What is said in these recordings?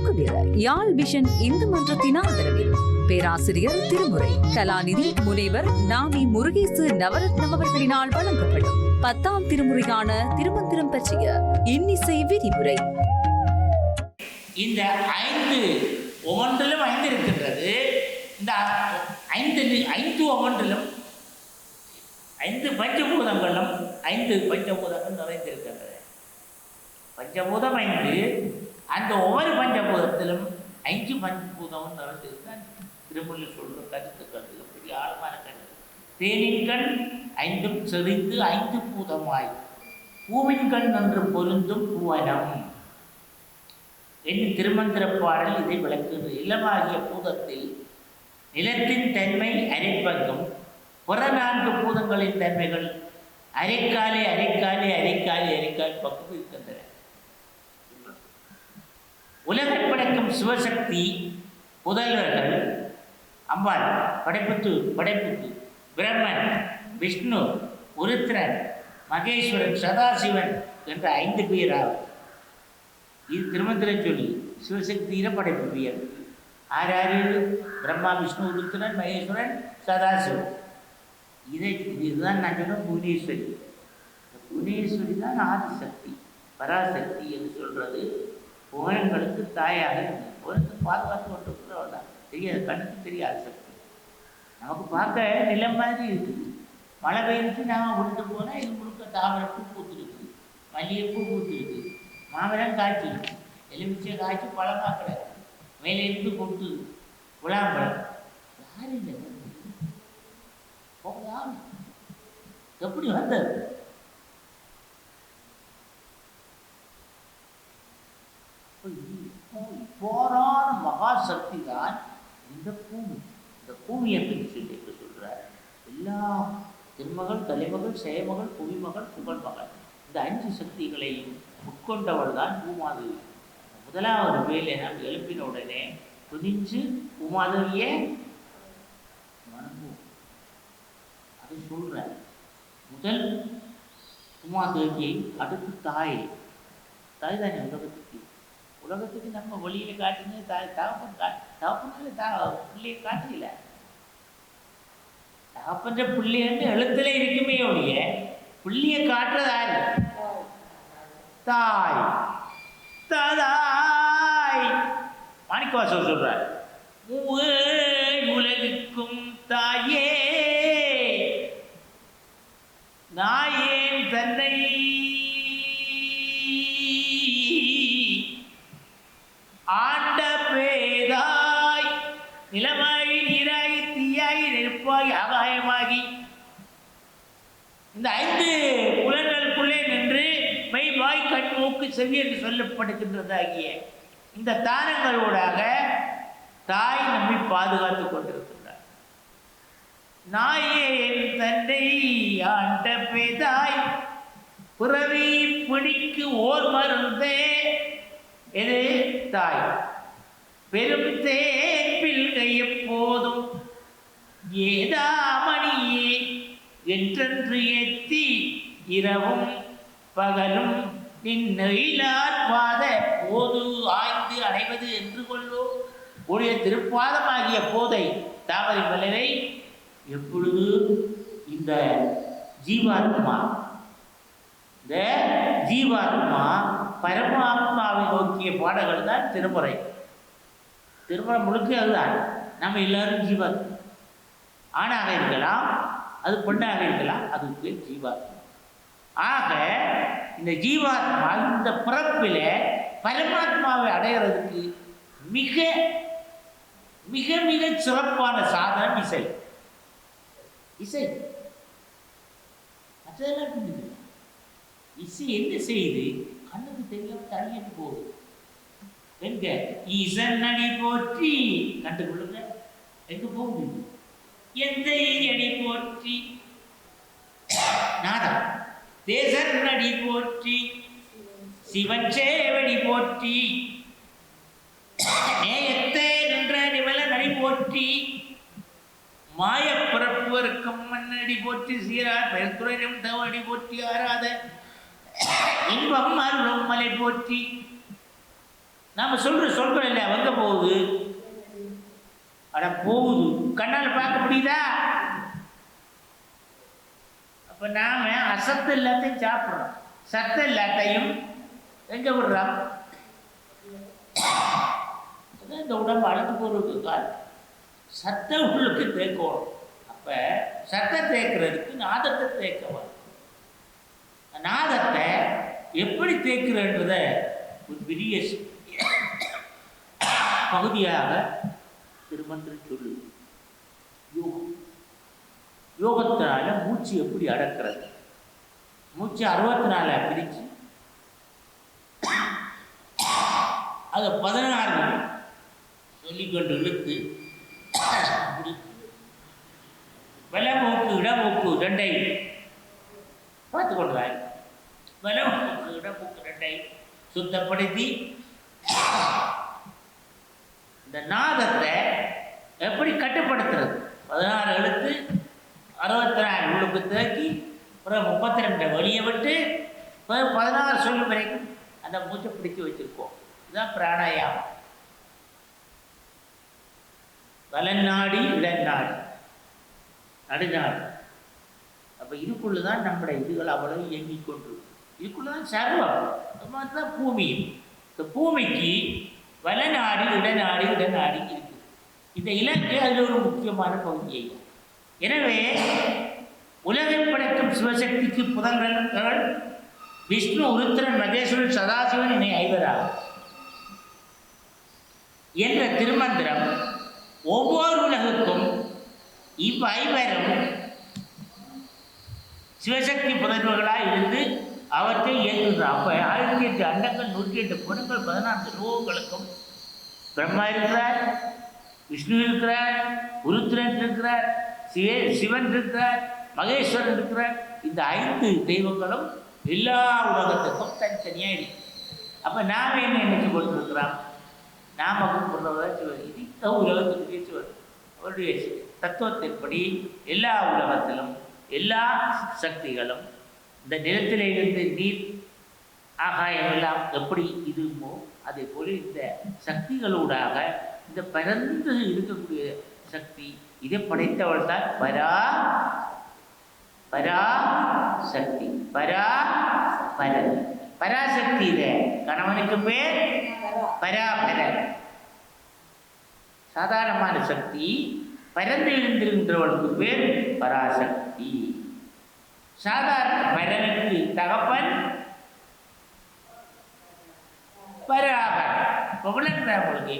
தொகுப்பில் யாழ் விஷன் இந்து மன்றத்தின் ஆதரவில் பேராசிரியர் திருமுறை கலாநிதி முனைவர் நாவி முருகேசு நவரத்னம் அவர்களினால் வழங்கப்படும் 10ஆம் திருமுறையான திருமந்திரம் பற்றிய இன்னிசை விரிவுரை. இந்த 5 ஒவ்வொன்றிலும் 5 இருக்கின்றது. இந்த 5 ஒவ்வொன்றிலும் 5 பஞ்சபூதங்களும் 5 பஞ்சபூதங்கள் நிறைந்திருக்கின்றது. பஞ்சபூதம் 5, அந்த ஒவ்வொரு பஞ்சபூதத்திலும் 5 பஞ்சபூதமும் நிறைந்திருக்க திருமொழி சொல்ற கருத்துக்கள் பெரிய ஆழமான கருத்து. தேனின் கண் 5 செறிந்து 5 பூதமாய் பூவின் கண் என்று பொருந்தும் பூவனம் என்னும் திருமந்திர பாடல் இதை விளக்குகிறது. இளமாகிய பூதத்தில் நிலத்தின் தன்மை அரைப்பங்கும் புற 4 பூதங்களின் தன்மைகள் அரைக்காலை அரைக்காலை அரைக்காலை அரைக்கால் பக்கம் இருக்கின்றன. உலகை படைக்கும் சிவசக்தி புதல்வர்கள் அம்பாள், படைப்புத்து பிரம்மன், விஷ்ணு, உருத்திரன், மகேஸ்வரன், சதாசிவன் என்ற 5 பேர் ஆகும். இது திருமந்திரம் சொல்லி சிவசக்தியில படைப்பு பெயர். 6 பிரம்மா, விஷ்ணு, உருத்திரன், மகேஸ்வரன், சதாசிவன். இதுதான் நான் சொன்ன புவனேஸ்வரி. புவனேஸ்வரி தான் ஆதிசக்தி, பராசக்தி என்று சொல்றது. புவனங்களுக்கு தாயாக இருந்தது. புவனத்தை பாதுகாத்து கொண்டு தெரியாது, கண்ணுக்கு தெரியாது சக்தி. நமக்கு பார்க்க நிலம் மாதிரி இருக்குது. மழை பெய்ஞ்சிட்டு நாம் விட்டு போனால் இது முழுக்க தாமரைப்பூ பூத்துருக்கு, மல்லிகைப்பூ பூத்துருக்கு, மாமரம் காய்ச்சி, எலுமிச்சை காய்ச்சி பழமாக கிடக்கு, மேலே இருந்து கொட்டு விளாம்பழம். யார் இல்லை எப்படி வந்தது? போரான மகாசக்தி தான் இந்த பூமி. இந்த பூமியை பற்றி என்று சொல்றார். எல்லா திருமகள், தலைமகள், செயமகள், புவிமகள், புகழ்மகள், இந்த 5 சக்திகளையும் உட்கொண்டவள் தான் பூமாதேவி. முதலாவது வேலை நாம் எழுப்பின உடனே துணிஞ்சு பூமாதேவியே வணங்குவோம். அது சொல்ற முதல் பூமாதேவியை, அடுத்து தாய் தானே உலகத்துக்கு நம்ம வழியில காட்டினது தகப்பனால பிள்ளையை காட்டல. தகப்பன்ற பிள்ளைன்னு எழுத்துல இருக்குமே ஒழிய பிள்ளைய காட்டுறது யாரு? தாய். தாய் மாணிக்கவாசகர் சொல்றார், உலகுக்கும் தாயே நாயேன் தன்னை ஆண்ட பேதாய் நிலமாய் நீராய் தீயாய் நெருப்பாய் ஆகாயமாகி இந்த 5 புலன்களுக்குள்ளே நின்று மெய், வாய், கண், மூக்கு, செவி என்று சொல்லப்படுகின்றதாகிய இந்த தானங்களோடாக தாய் நம்மை பாதுகாத்துக் கொண்டிருக்கின்றார். நாயே என் தன்னை ஆண்ட பேதாய் புறவி பிடிக்கு ஓர் மருந்தே எது? தாய். பெரும் தேப்பில் எப்போதும் ஏதாமணியே என்றென்று ஏத்தி இரவும் பகலும் நின்னெயிலார்வாத போது ஆய்ந்து அடைவது என்று கொள்ளோ. உடைய திருப்பாதமாகிய போதை தாமரை மலரை எப்பொழுது இந்த ஜீவாத்மா பரமாத்மாவை நோக்கிய பாடல்கள் தான் திருமுறை. திருமுறை முழுக்க அதுதான். நம்ம எல்லாரும் ஜீவாத்மா. ஆணாக இருக்கலாம், அது பெண்ணாக இருக்கலாம், அதுக்கு ஜீவாத்மா. ஆக இந்த ஜீவாத்மா இந்த பிறப்பில் பரமாத்மாவை அடைகிறதுக்கு மிக மிக மிக சிறப்பான சாதனம் இசை. இசை மற்றதெல்லாம் இசை என்ன செய்யுது? கண்ணுக்கு தெரியாம தள்ளிட்டு போகுது. எங்க ஈசன் அடி போற்றி கண்டுகொள்ளுங்க. எங்க போகுது? எந்த அடி போற்றி நாதம், தேசன் அடி போற்றி, சிவன் சேவடி போற்றி, நேயத்தே நின்ற நிவல நடி போற்றி, மாயப்பிறப்புவருக்கும் மண்ணடி போற்றி, சீரார் பெருத்துறையும் தவடி போற்றி, ஆராத இன்பம் அருளும் மலை போற்றி, நாம் சொல்கிற சொற்கள் இல்லை எங்கே போகுது? அட போகுது, கண்ணால் பார்க்க முடியுதா? அப்போ நாம் அசத்து எல்லாத்தையும் சாப்பிட்றோம், சத்தம் எல்லாத்தையும் எங்கே விடுறோம்? இந்த உடம்பு அழுத்து போகிறதுக்கு காரணம் சத்தம் உள்ளுக்கு தேக்கணும். அப்போ சத்தம் தேய்க்கிறதுக்கு நாதத்தை தேய்க்கணும். நாதத்தை எப்படி தேய்க்கிறன்றத ஒரு பெரிய பகுதியாக திருமந்திரம் சொல்லு. யோகம், யோகத்தினால மூச்சு எப்படி அடக்கிறது, மூச்சு 64 பிரித்து அதை 16 சொல்லிக்கொண்டு இழுத்து வலமூக்கு இடமூக்கு 2ஐ பார்த்து கொள்வாய். வலமூக்கு இடமூக்கு 2ஐ சுத்தப்படுத்தி இந்த நாதத்தை எப்படி கட்டுப்படுத்துறது? 16 எழுத்து 64 உள்ளுக்கு தேக்கி அப்புறம் 32 வெளியே விட்டு 16 சொல்லு வரைக்கும் அந்த மூச்சை பிடிச்சி வச்சிருக்கோம். இதுதான் பிராணாயாமம். வலநாடி இடநாடி நடுநாடு. அப்போ இதுக்குள்ளே தான் நம்முடைய இதுகள் அவ்வளவு இயங்கிக் கொண்டு, இதுக்குள்ளே தான் சர்வம். அது மாதிரி தான் பூமியும். இந்த பூமிக்கு வலநாடி இடநாடி இடநாடி இருக்குது. இந்த இலக்கு அதில் ஒரு முக்கியமான பகுதியை. எனவே உலகை படைக்கும் சிவசக்திக்கு புதன்கள் விஷ்ணு, உருத்திரன், மகேஸ்வரன், சதாசிவன் இணை 5 என்ற திருமந்திரம் ஒவ்வொரு உலகுக்கும் இவ்5 சிவசக்தி புதன்களாக இருந்து அவற்றை இயக்குகிறார். அப்போ 1008 அண்டங்கள், 108 புறங்கள், 14 லோகங்களுக்கும் பிரம்மா இருக்கிறார், விஷ்ணு இருக்கிறார், உருத்திரன் இருக்கிறார், சிவன் இருக்கிறார், மகேஸ்வரன் இருக்கிறார். இந்த 5 தெய்வங்களும் எல்லா உலகத்துக்கும் தனித்தனியாக இருக்கு. அப்போ நாம் என்ன நினைச்சு கொண்டிருக்கிறோம்? நாம கூப்பிடுறவர் இந்த உலகத்துக்கு பேசுவார். அவருடைய தத்துவத்தின்படி எல்லா உலகத்திலும் எல்லா சக்திகளும் இந்த நிலத்தில் இருந்து நீர் ஆகாயம் எல்லாம் எப்படி இதுமோ அதே போல இந்த சக்திகளூடாக இந்த பரந்து இருக்கக்கூடிய சக்தி இதை படைத்தவள் தான் பராசக்தி. பராசக்தி. இதை கணவனுக்கு பேர் பராபரர். சாதாரணமான சக்தி. பரந்து எழுந்திருக்கின்றவளுக்கு பேர் பராசக்தி. சாதாரண பரனுக்கு தகப்பன் பராபர். உங்களுக்கு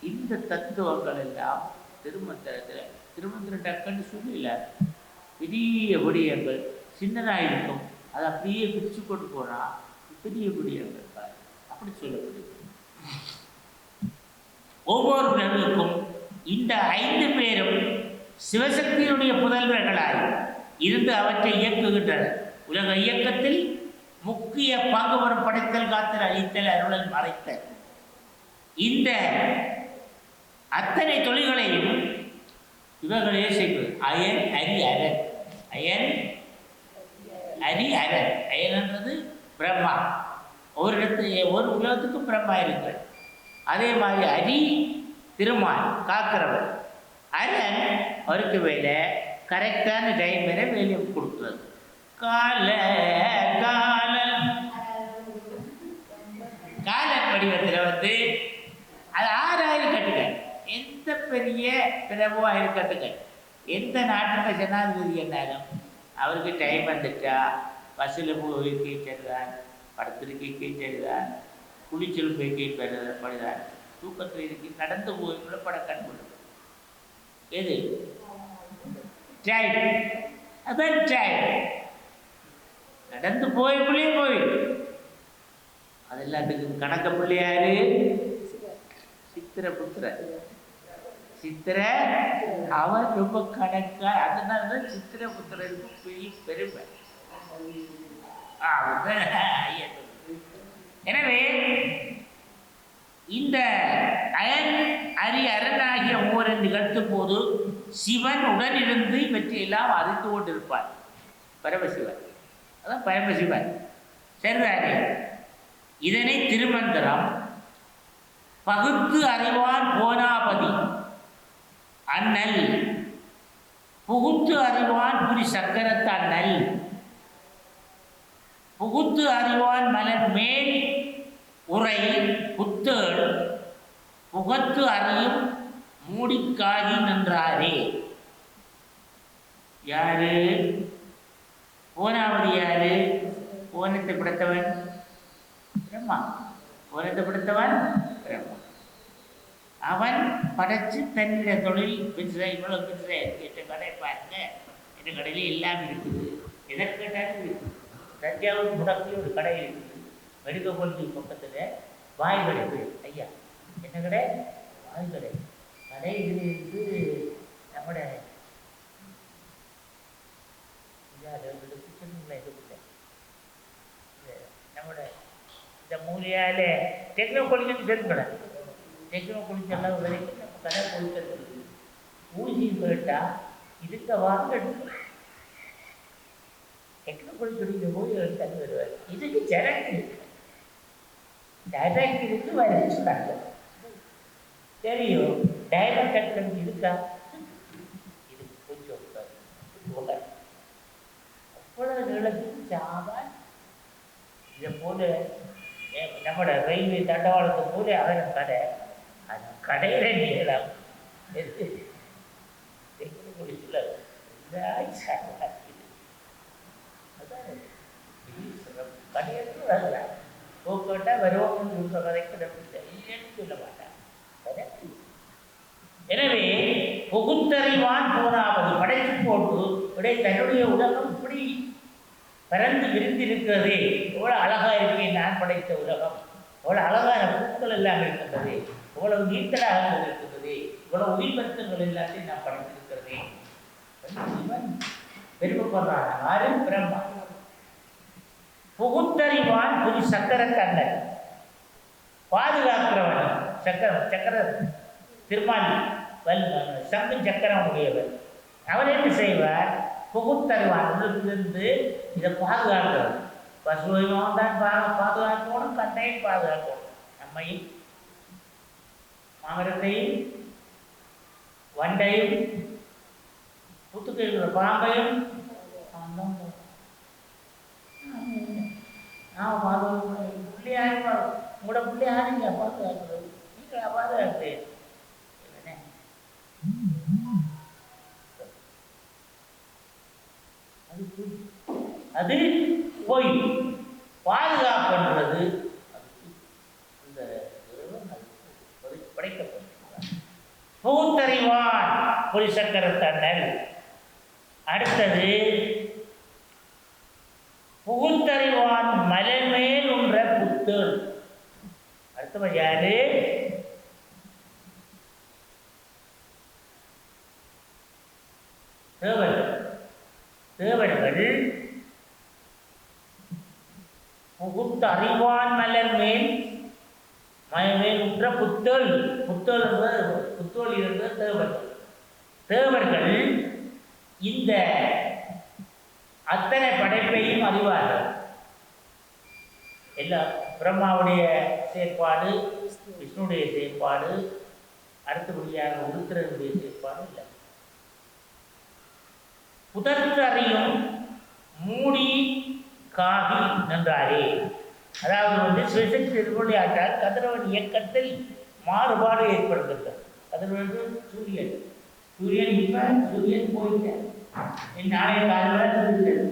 இந்த தத்துவங்கள் எல்லாம் திருமந்திர டக்குன்னு சொல்லல. பெரிய விடயங்கள் சின்னதாக இருக்கும், அதை அப்படியே பிரித்து கொண்டு போனால் பெரிய விடயங்கள் அப்படி சொல்லப்படுது. ஒவ்வொரு நபருக்கும் இந்த 5 பேரும் சிவசக்தியினுடைய புதல்வர்களாய் இருந்து அவற்றை இயக்குகின்றனர். உலக இயக்கத்தில் முக்கிய பங்கு வரும் படைத்தல், காத்தல், அழித்தல், அருளல், மறைத்தல். இந்த அத்தனை தொழில்களையும் இவர்களே செய்வது. அயன், அரி, அரண். அயன், அரி, அரண். அயன்ன்றது பிரம்மா. ஒரு உலகத்துக்கும் பிரம்மா இருக்கிறது. அதே மாதிரி அரி திருமால் காக்கிறவர். அரண் அவருக்கு வேலை கரெக்டான டைம் வேற வேலையை கொடுக்குறது. காலன் வடிவத்தில் அது 6000 கட்டுங்க. எந்த பெரிய பிரபுவாக இருக்கட்டுங்க, எந்த நாட்டில் ஜனாதிபதி என்னாலும் அவருக்கு டைம் வந்துட்டா பஸ்ஸில் போய் கேட்டுதான், படத்தில் கேட்டுதான், குளிச்சல் போய் கேட்படுதான், தூக்கத்தில் இருக்கு, நடந்து போய் கூட படம் கண்படும். எது டைம்? அதான் டைம். நடந்து போய்க்குள்ளே போய் அது எல்லாத்துக்கும் கணக்க பிள்ளையாரு சித்திர. அவர் ரொம்ப கணக்கா. அதனாலதான் சித்திரபுத்திரருக்கு பெரிய பெருமை. எனவே இந்த அயன், அரி, அரண் ஆகிய 3 நிகழ்த்தும் போது சிவன் உடனிருந்து இவற்றையெல்லாம் அறிந்து கொண்டிருப்பார். பரமசிவன். அதான் பரமசிவன். சரிதானே? இதனை திருமந்திரம் பகுத்து அறிவான் கோனாபதி அண்ணல், புகுத்து அறிவான் புரி சக்கரத்து அண்ணல், புகுத்து அறிவான் மலர் மேல் உரை புத்தேள், புகத்து அறியும் மூடிக்காகி நின்றாரே. யாரு? கோனாவதி யாரு? கோனத்தை படைத்தவன் பிரம்மா. கோனத்தை படைத்தவன் பிரம்மா. அவன் படைச்சு தன்னுடைய தொழில் பிசினை இவ்வளவு பிசினை என்ற கடை பாருங்க, என்ற கடையில் எல்லாம் இருக்குது. எதை கேட்டாலும் இருக்குது. தஞ்சாவூர் முடக்கி ஒரு கடை இருக்குது, மெடிக்கல் காலேஜ் பக்கத்தில் வாய் கடை. ஐயா என்ன கடை? வாய் கடை. கடை இது இருந்து நம்மட நம்மட இந்த மூலையால் டெக்னோ காலேஜ் தெரிஞ்சுக்கல. டெக்னோ காலேஜ் எல்லாம் வரைக்கும் நம்ம கடை கொடுத்துருக்கு. ஊசி கேட்டால் இதுக்க வாங்க எடுக்கணும். டெக்னிக்கல் சொல்லிட்டு போய் எடுத்து வருவார். இதுக்கு சரக்கு டைரக்ட் இருக்கு வர சொன்னாங்க. தெரியும் டைரக்ட் கட்டணம் இருக்கா? இது கொஞ்சம் அவ்வளவு நிலத்துக்கு சாதான். இதை போல நம்மளோட ரயில்வே தண்டவாளத்தை போல அவரை கடை, அந்த கடையில நீளம் டெக்னிக்கல் சொல்ல கடையெடுத்து வரல. போக்கோட்டா வருவோம்னு சொல்ற கதைக்கு இல்லைன்னு சொல்ல மாட்டான். எனவே புகுத்தறிவான் போனாவது படைத்து போட்டு விடை தன்னுடைய உலகம் இப்படி பறந்து விரிந்திருக்கிறது. எவ்வளவு அழகா இருக்கேன் நான் படைத்த உலகம், எவ்வளவு அழகான பூக்கள் எல்லாம் இருக்கின்றது, இவ்வளவு நீட்டலாக இருக்கின்றது, இவ்வளவு உயிர்பத்தங்கள் எல்லாத்தையும் நான் படைத்திருக்கிறதே. பெருமைப்படுறான். ஆறு? பிரம்மா. புகுத்தறிவான் புது சக்கரத்தண்ணன், பாதுகாக்கிறவன். சக்கர திருமால் சங்கு சக்கரம் உடையவர். அவர் என்ன செய்வார்? புகுத்தறிவான் உள்ளிருந்து இதை பாதுகாக்கிறவர். பசுவையும் தான் பாதுகாக்கணும், கண்ணையும் பாதுகாக்கணும், நம்மையும் மாமரத்தையும் வண்டையும் புத்துக்கிற பாம்பையும் பிள்ளையாரு உங்களோட பிள்ளையாருங்க பாதுகாக்கிறது. நீங்களா பாதுகாத்து அது போய் பாதுகாப்புன்றது அந்த படைக்கப்பட்டிருக்கிறார். புகுத்தறிவான் புலி சக்கரத்தண்ணல். அடுத்தது புகுத்தறிவான் மலைமேல் உன்ற புத்தேள். அடுத்தவன் யாரு? தேவர்கள். புகுத்தறிவான் மலர் மேல் மலைமேல் உன்ற புத்தேள். புத்தேள் இருந்த தேவர்கள். தேவர்கள் இந்த அத்தனை படைப்பையும் அறிவார்கள். எல்லா பிரம்மாவுடைய செயற்பாடு, விஷ்ணுடைய செயற்பாடு, அடுத்தபடியாக உருத்திரனுடைய செயற்பாடு இல்லை. புதற்றறியும் மூடி காகி நின்றாரே. அதாவது சிவசக்தி திருவிளையாட்டால் கதிரவன் இயக்கத்தில் மாறுபாடு ஏற்படுகிறது. கதிரவன் சூரியன் போயிட்டேன். என் நாளைய காலையில்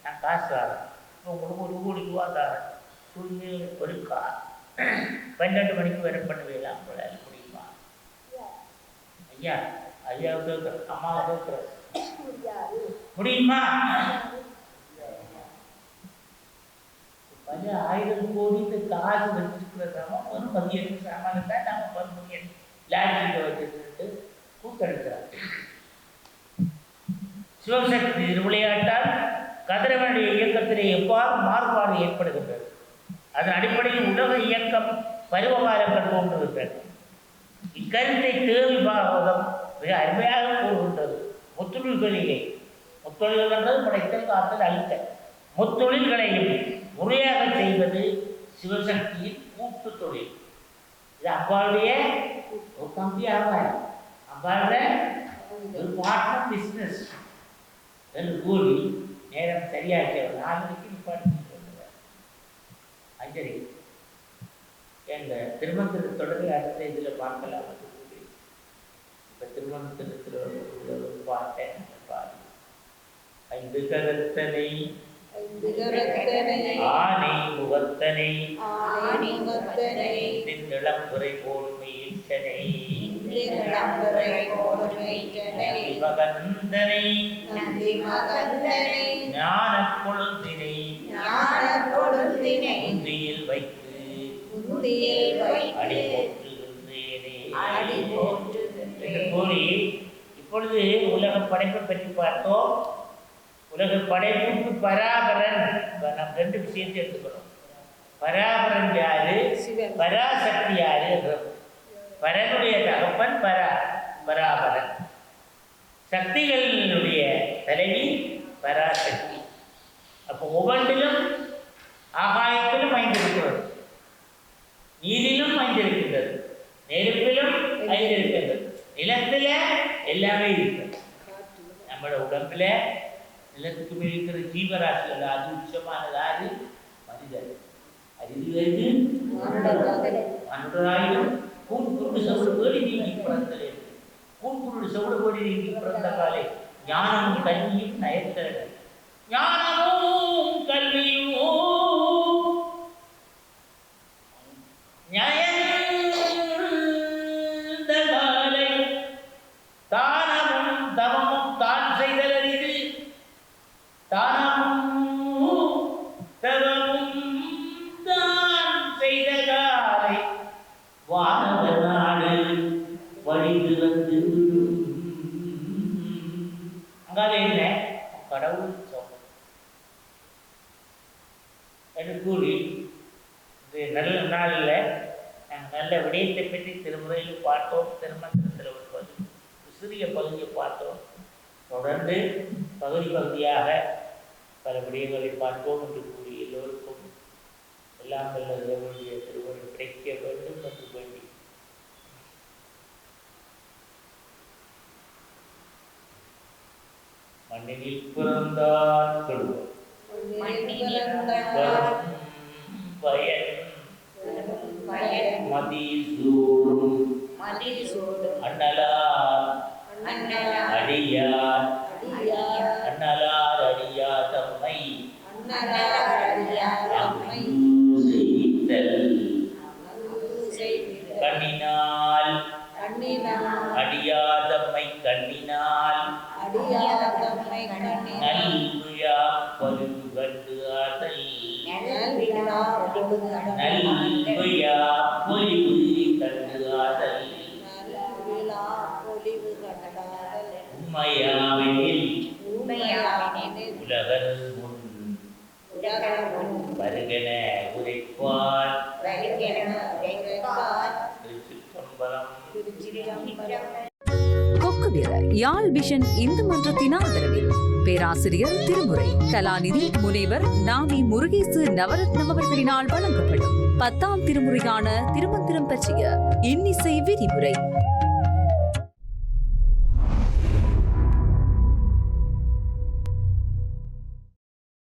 நான் காசு தரேன், உங்களுக்கு 1 கோடி ரூபா தரேன், சூரியன் ஒரு கார் 12 மணிக்கு வர பண்ணுவீங்களா? உங்களால் முடியுமா? ஐயா கேட்குறேன், அம்மாவை கேட்குறேன், முடியுமா? 1000 கோடி காசு வச்சிருக்கிறதாம ஒரு மதியம் சாமான் தான் நம்ம மதியம் லேண்டில் வச்சுட்டு கூத்தெடுக்கிறார். சிவசக்தி விளையாட்டால் கதிரவனுடைய இயக்கத்திலே எவ்வாறு மாறுபாடு ஏற்படுகின்றது? அதன் அடிப்படையில் உலக இயக்கம் பருவகாலங்கள் தோன்றுகின்றது. இக்கருத்தை தேவி பாகவதம் மிக அருமையாக கூறுகின்றது. முத்தொழில்களிலே, முத்தொழில்கள் என்றது படைத்தல், காத்தல், அழித்தல், முத்தொழில்களையும் முறையாக செய்வது சிவசக்தியின் கூட்டு தொழில். இது அம்பாளுடைய ஒரு கம்பி வியாபாரம், அம்பாளுடைய ஒரு பார்ட்னர் பிஸ்னஸ் என்று கூறி நேரம் சரியாச்சு. ஒரு 4 மணிக்கு நிப்பாட்டி சொல்லுவார். அஞ்சலி எங்க திருமணத்திற்கு தொடர்பு அடுத்த இதில் பார்க்கலாம். இப்போ திருமணத்திற்கு ஒரு பார்த்தேன். பாடி 5 கரத்தனை ஆனை முகத்தனை திங்களம்புரை போடுமை ஈச்சனை மகந்தனை ஞான கொழுந்தினை உந்தியில் வைத்து அடி போற்றுகின்றேனே என்று கூறி இப்பொழுது உலக படைப்பை பற்றி பார்த்தோம். உலக படைப்புக்கு பராபரன், நாம் 2 விஷயத்தை எடுத்துக்கிறோம். பராபரன் யாரு, பராசக்தி யாரு? பரனுடைய தகப்பன் பராபரன், சக்திகளினுடைய தலைவி பராசக்தி. அப்போ ஒவ்வொன்றிலும் ஆகாயத்திலும் 5 இருக்கிறது, நீரிலும் 5 இருக்கின்றது, நெருப்பிலும் 5 இருக்கின்றது, நிலத்துல எல்லாமே இருக்கிறது. நம்மளோட உடம்புல நிலத்துக்கு மேல் இருக்கிற ஜீவராசிகள் அது உச்சமானது யாரு? மனிதர். அறிவிலிருந்து 100,000 கூண்குருடு சவுடு பேடி நீங்கி பிறந்தலே, கூண்குருடு சவுடு பேடி நீங்கி பிறந்த காலை ஞானமும் கல்வியும் நயத்தரது, ஞானமும் கல்வியும் நயந்த காலை தானமும் தவமும் தான் செய்தலரிது, தானமும் தவமும் தான் செய்த காலை வானவர் நாடு வழிந்து வந்து அங்கால என்ன கடவுள் என்று கூறி நல்ல நாளில் நாங்கள் நல்ல விடயத்தை பற்றி திருமுறையில் பார்த்தோம். திருமணத்தில் ஒரு சிறிய பகுதியை பார்த்தோம். தொடர்ந்து பகுதியாக பல விடயங்களை பார்ப்போம் என்று கூறி எல்லோருக்கும் எல்லாம் வல்ல இறைவனுடைய திருவருள் கிடைக்க வேண்டும் என்று வேண்டி மண்ணினில் பிறந்தான் சொல்வோம் பயன் மதிசூடும் அண்ணலார் அடியார் அண்ணலார் அடியார் தம்மை கண்ணினால் அடியார் தம்மை கண்ணினால் நல்விழா பருவு கண்டு ஆதல் நல்விழா பொலிவு கண்டு ஆதல் உண்மையாவெனில் உலகன் முன் வருகென உரைப்பார். கொக்குவிர யாழ் விஷன் இந்து மன்றத்தின் ஆதரவில் பேராசிரியர் திருமுறை கலாநிதி முனைவர் நாமி முருகேசு நவரத்னம் அவர்களினால் வழங்கப்படும் 10ஆம் திருமுறையான திருமந்திரம் பற்றிய இன்னிசை விரிவுரை.